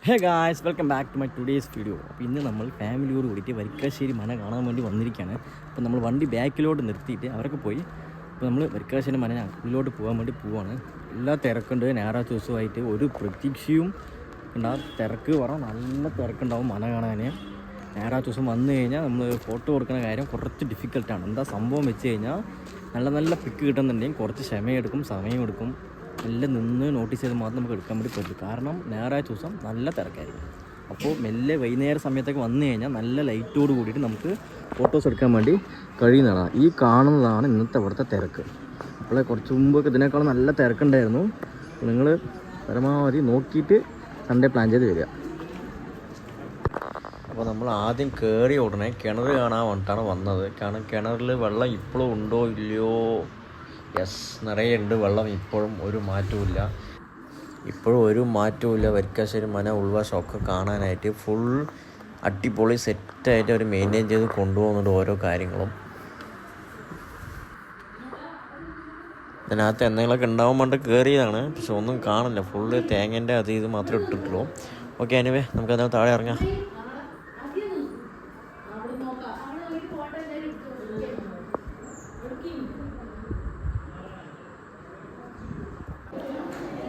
Hey guys, welcome back to my today's video. അപ്പോൾ ഇന്ന് നമ്മൾ ഫാമിലിയോട് കൂടിയിട്ട് വരിക്കാശ്ശേരി മന കാണാൻ വേണ്ടി വന്നിരിക്കുകയാണ്. അപ്പോൾ നമ്മൾ വണ്ടി ബാക്കിലോട്ട് നിർത്തിയിട്ട് അവരൊക്കെ പോയി. അപ്പോൾ നമ്മൾ വരിക്കാശ്ശേരി മന ഉള്ളിലോട്ട് പോകാൻ വേണ്ടി പോവാണ്. എല്ലാ തിരക്കുണ്ട്. ഞായറാഴ്ച ദിവസമായിട്ട് ഒരു പ്രതീക്ഷയും ഉണ്ടാകും. തിരക്ക് പറഞ്ഞാൽ നല്ല തിരക്കുണ്ടാവും മന കാണാൻ. ഞായറാഴ്ച ദിവസം വന്നു കഴിഞ്ഞാൽ നമ്മൾ ഫോട്ടോ കൊടുക്കുന്ന കാര്യം കുറച്ച് ഡിഫിക്കൽട്ടാണ്. എന്താ സംഭവം വെച്ച് കഴിഞ്ഞാൽ നല്ല പിക്ക് കിട്ടുന്നുണ്ടെങ്കിൽ കുറച്ച് ക്ഷമയെടുക്കും, സമയമെടുക്കും. എല്ലാം നിന്ന് നോട്ടീസ് ചെയ്ത് മാത്രം നമുക്ക് എടുക്കാൻ വേണ്ടി പറ്റും. കാരണം ഞായറാഴ്ച ദിവസം നല്ല തിരക്കായിരിക്കും. അപ്പോൾ മെല്ലെ വൈകുന്നേര സമയത്തൊക്കെ വന്നു കഴിഞ്ഞാൽ നല്ല ലൈറ്റോട് കൂടിയിട്ട് നമുക്ക് ഫോട്ടോസ് എടുക്കാൻ വേണ്ടി കഴിയുന്നതാണ്. ഈ കാണുന്നതാണ് ഇന്നത്തെ ഇവിടുത്തെ തിരക്ക്. അപ്പോൾ കുറച്ച് മുമ്പൊക്കെ ഇതിനേക്കാളും നല്ല തിരക്കുണ്ടായിരുന്നു. നിങ്ങൾ പരമാവധി നോക്കിയിട്ട് സൺഡേ പ്ലാൻ ചെയ്ത് വരിക. അപ്പോൾ നമ്മൾ ആദ്യം കയറി ഉടനെ കിണർ കാണാൻ വേണ്ടിയിട്ടാണ് വന്നത്. കാരണം കിണറിൽ വെള്ളം ഇപ്പോഴും ഉണ്ടോ ഇല്ലയോ, യെസ്, നിറയെ ഉണ്ട് വെള്ളം. ഇപ്പോഴും ഒരു മാറ്റവും ഇല്ല. വരിക്കാശ്ശേരി മന ഉൾവശമൊക്കെ കാണാനായിട്ട് ഫുൾ അടിപൊളി സെറ്റായിട്ട് അവർ മെയിൻറ്റെയിൻ ചെയ്ത് കൊണ്ടുപോകുന്നുണ്ട് ഓരോ കാര്യങ്ങളും. ഇതിനകത്ത് എന്തെങ്കിലുമൊക്കെ ഉണ്ടാവാൻ വേണ്ടി കയറിയതാണ്, പക്ഷെ ഒന്നും കാണില്ല. ഫുള്ള് തേങ്ങേൻ്റെ അത് ഇത് മാത്രമേ ഇട്ടിട്ടുള്ളൂ. ഓക്കെ, എനിവേ നമുക്ക് അതിനകത്ത് താഴെ ഇറങ്ങാം.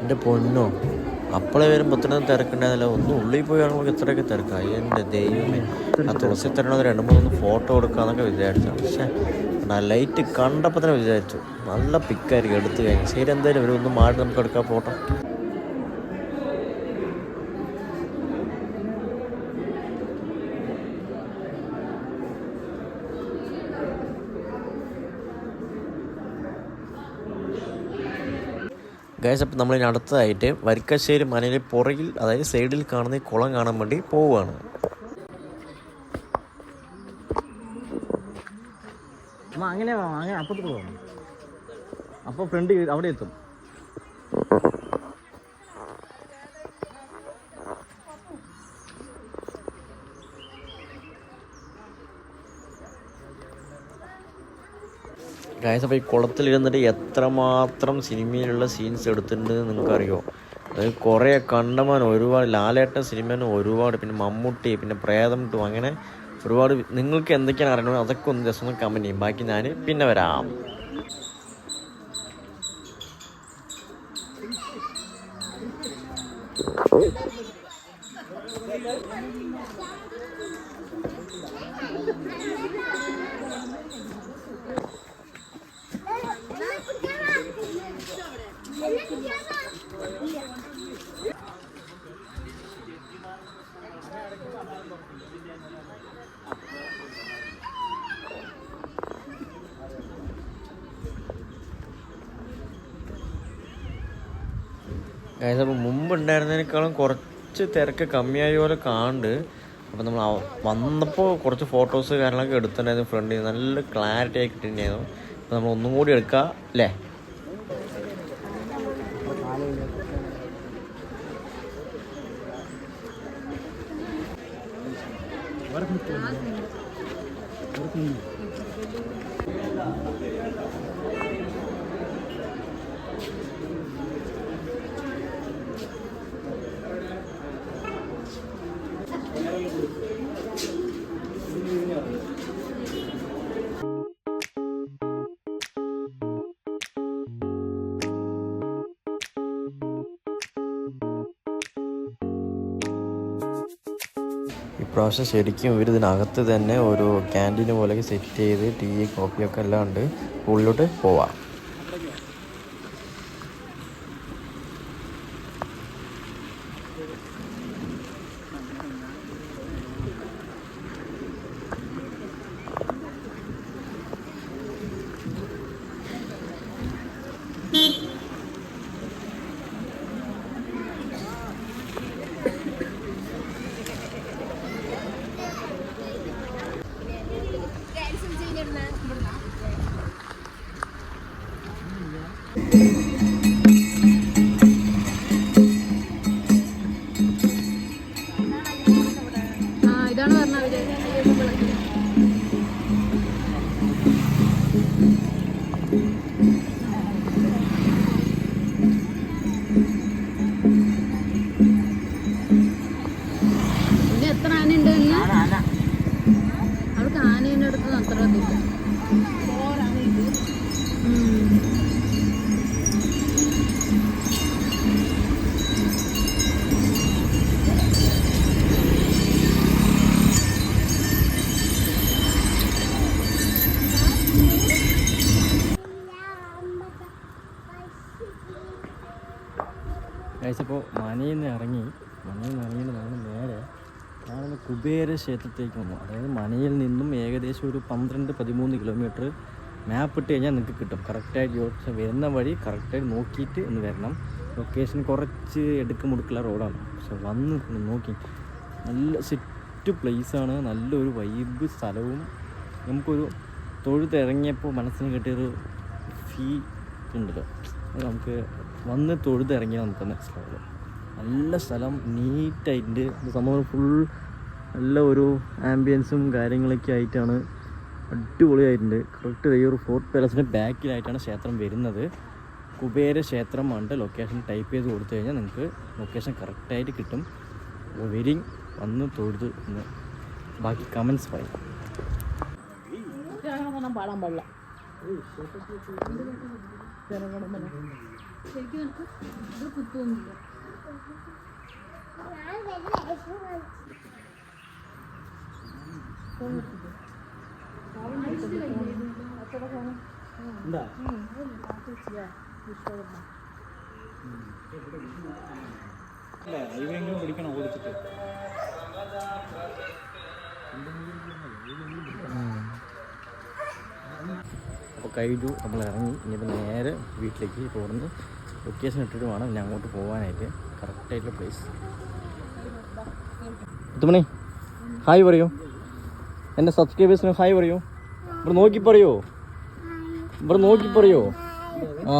എൻ്റെ പൊന്നോ, അപ്പോളെ വരുമ്പോൾ ഇത്രയും തിരക്കുണ്ടായിരുന്നില്ല. ഒന്നും ഉള്ളിൽ പോയി കാണുമ്പോൾ ഇത്രയൊക്കെ തിരക്കായി. എൻ്റെ ദൈവമേ, ആ തുളസി തരണത് 2-3 ഫോട്ടോ എടുക്കാമെന്നൊക്കെ വിചാരിച്ചു. പക്ഷേ ലൈറ്റ് കണ്ടപ്പോൾ തന്നെ വിചാരിച്ചു നല്ല പിക്കായിരിക്കും എടുത്തു കഴിഞ്ഞു. ശരി, എന്തായാലും ഒരു ഒന്ന് മാറി നമുക്ക് എടുക്കാം ഫോട്ടോ. ഗൈസ്, അപ്പോൾ നമ്മളിനി അടുത്തതായിട്ട് വരിക്കാശ്ശേരി മനയിലെ പുറകിൽ, അതായത് സൈഡിൽ കാണുന്ന ഈ കുളം കാണാൻ വേണ്ടി പോവുകയാണ്. അങ്ങനെ അപ്പുറത്ത് പോകണം. അപ്പോൾ ഫ്രണ്ട് അവിടെ എത്തും. ഗൈസ്, അപ്പോൾ ഈ കുളത്തിലിരുന്നിട്ട് എത്രമാത്രം സിനിമയിലുള്ള സീൻസ് എടുത്തിട്ടുണ്ട് നിങ്ങൾക്കറിയോ? അത് കുറേ കണ്ടമാൻ ഒരുപാട്. ലാലേട്ടൻ സിനിമേനെ ഒരുപാട്, പിന്നെ മമ്മൂട്ടി, പിന്നെ പ്രേതം 2, അങ്ങനെ ഒരുപാട്. നിങ്ങൾക്ക് എന്തൊക്കെയാണ് അറിയണത് അതൊക്കെ ഒന്ന് ജസ്റ്റ് ഒന്ന് കമൻറ്റ് ചെയ്യും. ബാക്കി ഞാൻ പിന്നെ വരാം. അപ്പോൾ മുമ്പ് ഉണ്ടായിരുന്നതിനേക്കാളും കുറച്ച് തിരക്ക് കമ്മിയായ പോലെ കാണുന്നുണ്ട്. അപ്പോൾ നമ്മൾ വന്നപ്പോൾ കുറച്ച് ഫോട്ടോസ് കാര്യങ്ങളൊക്കെ എടുത്തിട്ടുണ്ടായിരുന്നു. ഫ്രണ്ടിൽ നല്ല ക്ലാരിറ്റി ആയി കിട്ടിയിട്ടുണ്ടായിരുന്നു. അപ്പോൾ നമ്മൾ ഒന്നും കൂടി എടുക്കാം അല്ലേ? ഇപ്രാവശ്യം ശരിക്കും ഇവർ ഇതിനകത്ത് തന്നെ ഒരു ക്യാൻറ്റീന് പോലെയൊക്കെ സെറ്റ് ചെയ്ത് ടീ കോഫിയൊക്കെ എല്ലാം ഉണ്ട്. ഉള്ളിലോട്ട് പോവാം. അത്ര ഇതില്ല. കഴിച്ചപ്പോൾ മനയിൽ നിന്ന് ഇറങ്ങിയിട്ട് നമ്മൾ നേരെ ഞാനൊന്ന് കുബേര ക്ഷേത്രത്തേക്ക് വന്നു. അതായത് മനയിൽ നിന്നും ഏകദേശം ഒരു 12-13 കിലോമീറ്റർ മാപ്പ് ഇട്ട് കഴിഞ്ഞാൽ നിങ്ങൾക്ക് കിട്ടും. കറക്റ്റായിട്ട് വരുന്ന വഴി കറക്റ്റായിട്ട് നോക്കിയിട്ട് ഒന്ന് വരണം. ലൊക്കേഷൻ കുറച്ച് മുടുക്കുള്ള റോഡാണ്. പക്ഷെ വന്ന് നോക്കി നല്ല സെറ്റ് പ്ലേസാണ്, നല്ലൊരു വൈബ് സ്ഥലവും. നമുക്കൊരു തൊഴുതിറങ്ങിയപ്പോൾ മനസ്സിന് കിട്ടിയൊരു ഫീൽ ഉണ്ടല്ലോ, അത് നമുക്ക് വന്ന് തൊഴുതിറങ്ങിയാൽ നമുക്ക് മനസ്സിലാവുള്ളൂ. നല്ല സ്ഥലം, നീറ്റായിട്ടുണ്ട്. സംഭവം ഫുൾ നല്ല ഒരു ആംബിയൻസും കാര്യങ്ങളൊക്കെ ആയിട്ടാണ്, അടിപൊളിയായിട്ടുണ്ട്. കറക്റ്റ് ഈ ഒരു ഫോർട്ട് പാലസിൻ്റെ ബാക്കിലായിട്ടാണ് ക്ഷേത്രം വരുന്നത്. കുബേര ക്ഷേത്രമാണ് ലൊക്കേഷൻ ടൈപ്പ് ചെയ്ത് കൊടുത്തു കഴിഞ്ഞാൽ നിങ്ങൾക്ക് ലൊക്കേഷൻ കറക്റ്റായിട്ട് കിട്ടും. വെരിങ് വന്ന് തൊഴുത് എന്ന് ബാക്കി കമൻസ് പറയും. പാടാൻ പാടില്ല. പിടിക്കണം ഓടിച്ചിട്ട്. അപ്പോൾ കഴിഞ്ഞു, നമ്മൾ ഇറങ്ങി. ഇനിയിപ്പോൾ നേരെ വീട്ടിലേക്ക് പോകുന്നു. ലൊക്കേഷൻ ഇട്ടിട്ട് വേണം ഞാൻ അങ്ങോട്ട് പോകാനായിട്ട്. കറക്റ്റായിട്ടുള്ള പ്ലേസ്. എത്തുമണി ഹായ് പറയൂ, എൻ്റെ സബ്സ്ക്രൈബേഴ്സിന് ഹായ് പറയൂ. ഇവിടെ നോക്കി പറയോ, ആ